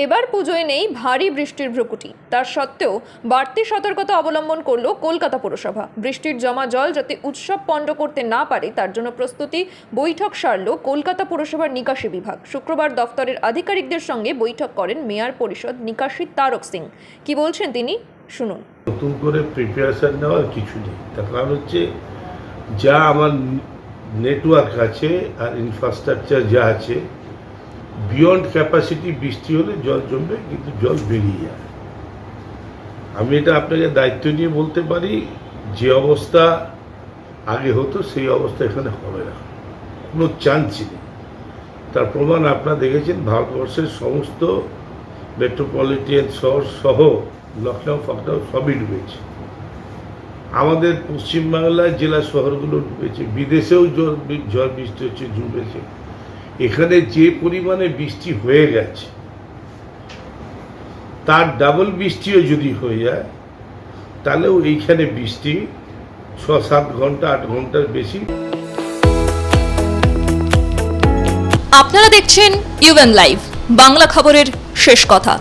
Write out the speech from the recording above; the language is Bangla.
এবার পুজোয় নেই ভারী বৃষ্টির ভ্রুকুটি, তার সত্ত্বেও বাড়তি সতর্কতা অবলম্বন করলো কলকাতা পুরসভা। বৃষ্টির জমা জল যাতে উৎসব পণ্ড করতে না পারে তার জন্য প্রস্তুতি বৈঠক সারল কলকাতা পুরসভার নিকাশি বিভাগ। শুক্রবার দফতরের আধিকারিকদের সঙ্গে বৈঠক করেন মেয়র পরিষদ নিকাশি তারক সিং। কি বলছেন তিনি, শুনুন। নতুন করে প্রিপারেশন নেওয়ার কিছু নেই, তার কারণ হচ্ছে যা আমার নেটওয়ার্ক আছে আর ইনফ্রাস্ট্রাকচার যা আছে, বিয়ন্ড ক্যাপাসিটি বৃষ্টি হলে জল জমবে, কিন্তু জল বেরিয়ে যায়। আমি এটা আপনাকে দায়িত্ব নিয়ে বলতে পারি, যে অবস্থা আগে হতো সেই অবস্থা এখানে হবে না, কোনো চান্সই নেই। তার প্রমাণ আপনারা দেখেছেন, ভারতবর্ষের সমস্ত মেট্রোপলিটন শহর সহ লখনউ ফখনউ সবই ডুবেছে। আমাদের পশ্চিমবাংলার জেলা শহরগুলো ডুবেছে, বিদেশেও ঝড় বৃষ্টি হচ্ছে, ডুবেছে। এখানে যে পরিমাণে বৃষ্টি হয়ে গেছে তার ডাবল বৃষ্টিও যদি হয়ে যায়, তাহলেও এইখানে বৃষ্টি 6-7 ঘন্টা 8 ঘন্টার বেশি। আপনারা দেখছেন ইউএন লাইভ, বাংলা খবরের শেষ কথা।